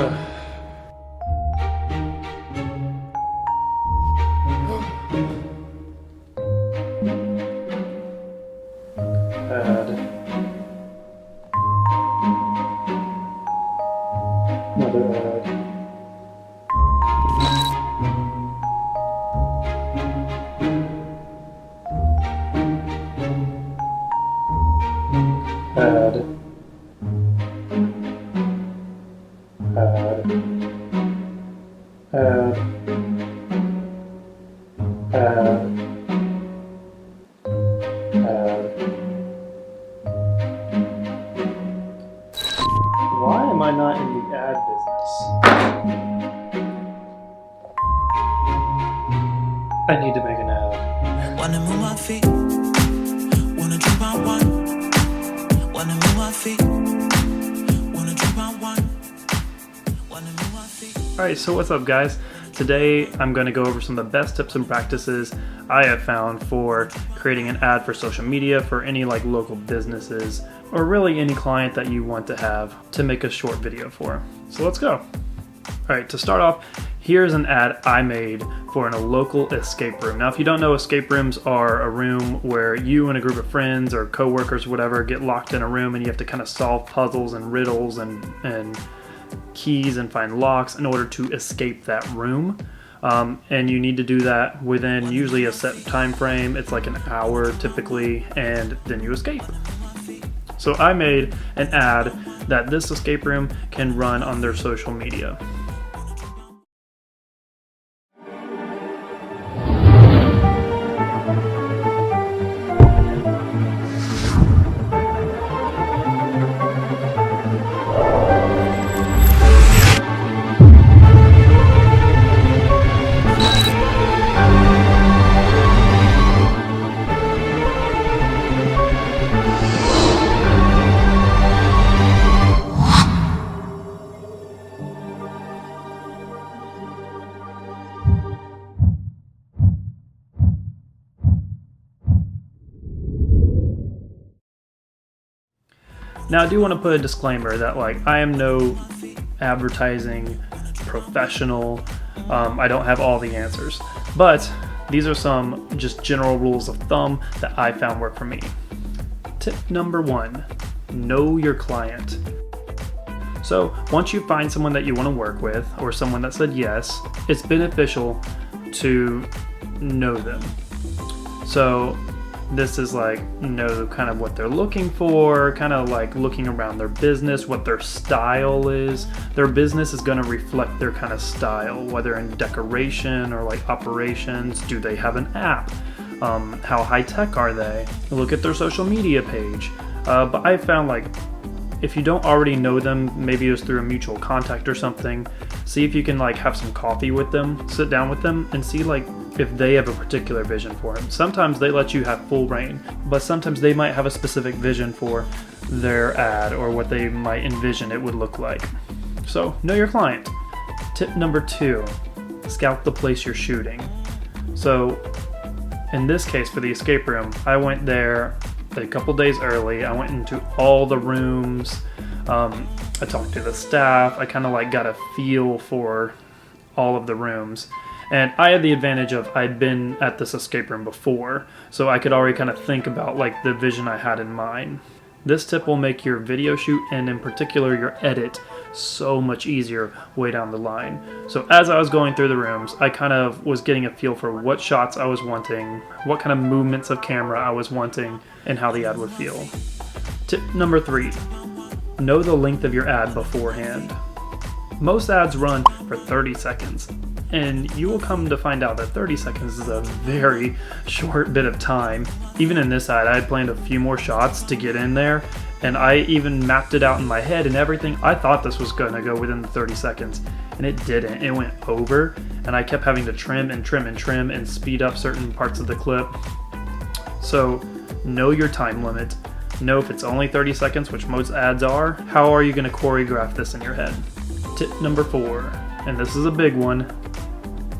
Another ad. Ad. Ad. Ad. Ad. Ad. Why am I not in the ad business? I need to make an ad. Wanna move my feet, wanna drink my wine. Wanna move my feet, wanna drink my wine. Wanna move my feet. Alright, so what's up guys? Today I'm going to go over some of the best tips and practices I have found for creating an ad for social media for any like local businesses or really any client that you want to have to make a short video for. So let's go. Alright, to start off, here's an ad I made for a local escape room. Now if you don't know, escape rooms are a room where you and a group of friends or co-workers or whatever get locked in a room and you have to kind of solve puzzles and riddles and keys and find locks in order to escape that room. And you need to do that within usually a set time frame. It's like an hour typically, and then you escape. So I made an ad that this escape room can run on their social media. Now I do want to put a disclaimer that like I am no advertising professional. I don't have all the answers, but these are some just general rules of thumb that I found work for me. Tip number 1, know your client. So once you find someone that you want to work with or someone that said yes, it's beneficial to know them. So this is like know kind of what they're looking for, kind of like looking around their business, what their style is. Their business is going to reflect their kind of style, whether in decoration or like operations. Do they have an app? How high tech are they? Look at their social media page. But I found like if you don't already know them, maybe it was through a mutual contact or something, see if you can like have some coffee with them, sit down with them and see like if they have a particular vision for it. Sometimes they let you have full reign, but sometimes they might have a specific vision for their ad or what they might envision it would look like. So know your client. Tip number 2, scout the place you're shooting. So in this case for the escape room, I went there a couple days early. I went into all the rooms. I talked to the staff. I kind of like got a feel for all of the rooms. And I had the advantage of I'd been at this escape room before, so I could already kind of think about like the vision I had in mind. This tip will make your video shoot and in particular your edit so much easier way down the line. So as I was going through the rooms, I kind of was getting a feel for what shots I was wanting, what kind of movements of camera I was wanting, and how the ad would feel. Tip number 3, know the length of your ad beforehand. Most ads run for 30 seconds. And you will come to find out that 30 seconds is a very short bit of time. Even in this ad, I had planned a few more shots to get in there, and I even mapped it out in my head and everything. I thought this was going to go within the 30 seconds, and it didn't. It went over, and I kept having to trim and trim and trim and speed up certain parts of the clip. So know your time limit. Know if it's only 30 seconds, which most ads are. How are you going to choreograph this in your head? Tip number 4, and this is a big one.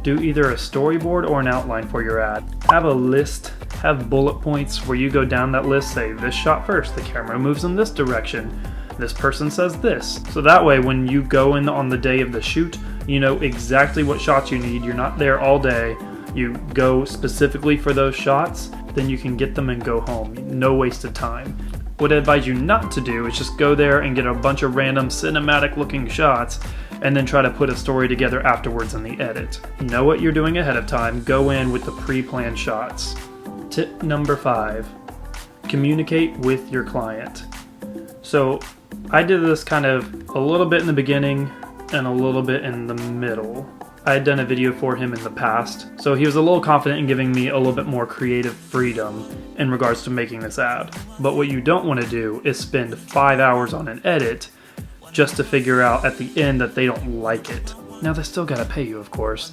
Do either a storyboard or an outline for your ad. Have a list, have bullet points where you go down that list, say this shot first, the camera moves in this direction, this person says this. So that way when you go in on the day of the shoot, you know exactly what shots you need. You're not there all day. You go specifically for those shots, then you can get them and go home. No waste of time. What I advise you not to do is just go there and get a bunch of random cinematic looking shots and then try to put a story together afterwards in the edit. Know what you're doing ahead of time. Go in with the pre-planned shots. Tip number 5, communicate with your client. So I did this kind of a little bit in the beginning and a little bit in the middle. I had done a video for him in the past, so he was a little confident in giving me a little bit more creative freedom in regards to making this ad. But what you don't want to do is spend 5 hours on an edit just to figure out at the end that they don't like it. Now they still gotta pay you, of course.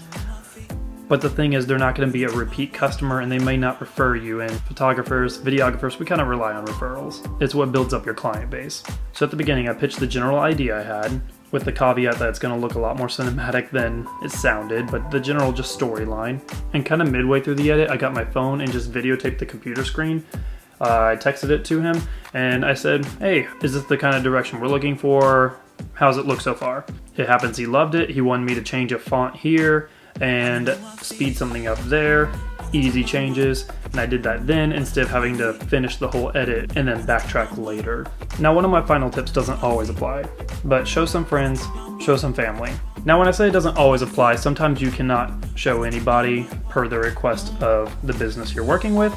But the thing is, they're not going to be a repeat customer and they may not refer you. And photographers, videographers, we kind of rely on referrals. It's what builds up your client base. So at the beginning, I pitched the general idea I had with the caveat that it's going to look a lot more cinematic than it sounded, but the general just storyline. And kind of midway through the edit, I got my phone and just videotaped the computer screen. I texted it to him and I said, hey, is this the kind of direction we're looking for? How's it look so far? It happens he loved it. He wanted me to change a font here and speed something up there. Easy changes, and I did that then instead of having to finish the whole edit and then backtrack later. Now, one of my final tips doesn't always apply, but show some friends, show some family. Now, when I say it doesn't always apply, sometimes you cannot show anybody per the request of the business you're working with,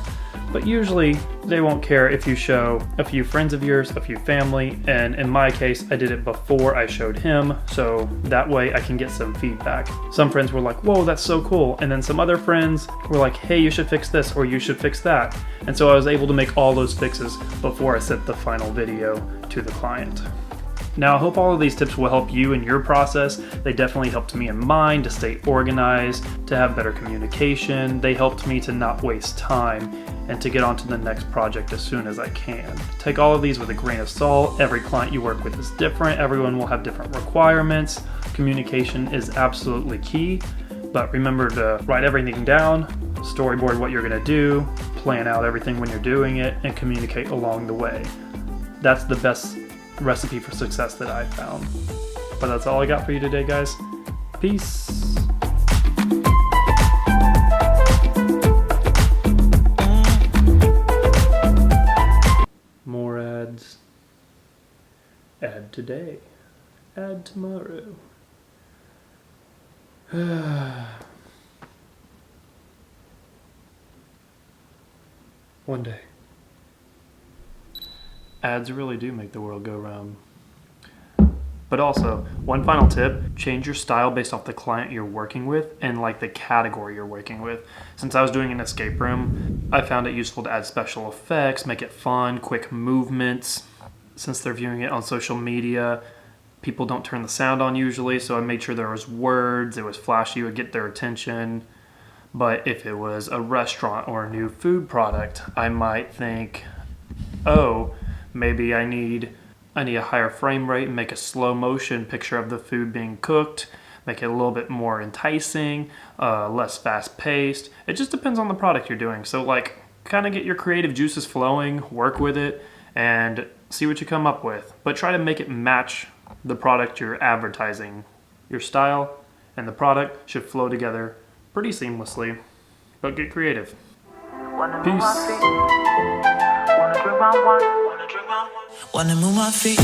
but usually they won't care if you show a few friends of yours, a few family, and in my case, I did it before I showed him, so that way I can get some feedback. Some friends were like, whoa, that's so cool, and then some other friends were like, hey, you should fix this, or you should fix that. And so I was able to make all those fixes before I sent the final video to the client. Now, I hope all of these tips will help you in your process. They definitely helped me in mine to stay organized, to have better communication. They helped me to not waste time and to get on to the next project as soon as I can. Take all of these with a grain of salt. Every client you work with is different. Everyone will have different requirements. Communication is absolutely key, but remember to write everything down, storyboard what you're gonna do, plan out everything when you're doing it, and communicate along the way. That's the best recipe for success that I found. But that's all I got for you today, guys. Peace. More ads. Ad today. Ad tomorrow. One day. Ads really do make the world go round. But also, one final tip, change your style based off the client you're working with and like the category you're working with. Since I was doing an escape room, I found it useful to add special effects, make it fun, quick movements. Since they're viewing it on social media, people don't turn the sound on usually, so I made sure there was words, it was flashy, it would get their attention. But if it was a restaurant or a new food product, I might think, oh, maybe I need a higher frame rate and make a slow motion picture of the food being cooked, make it a little bit more enticing, less fast paced. It just depends on the product you're doing. So like kind of get your creative juices flowing, work with it, and see what you come up with. But try to make it match the product you're advertising. Your style and the product should flow together pretty seamlessly, but get creative. Peace. Wanna move my feet.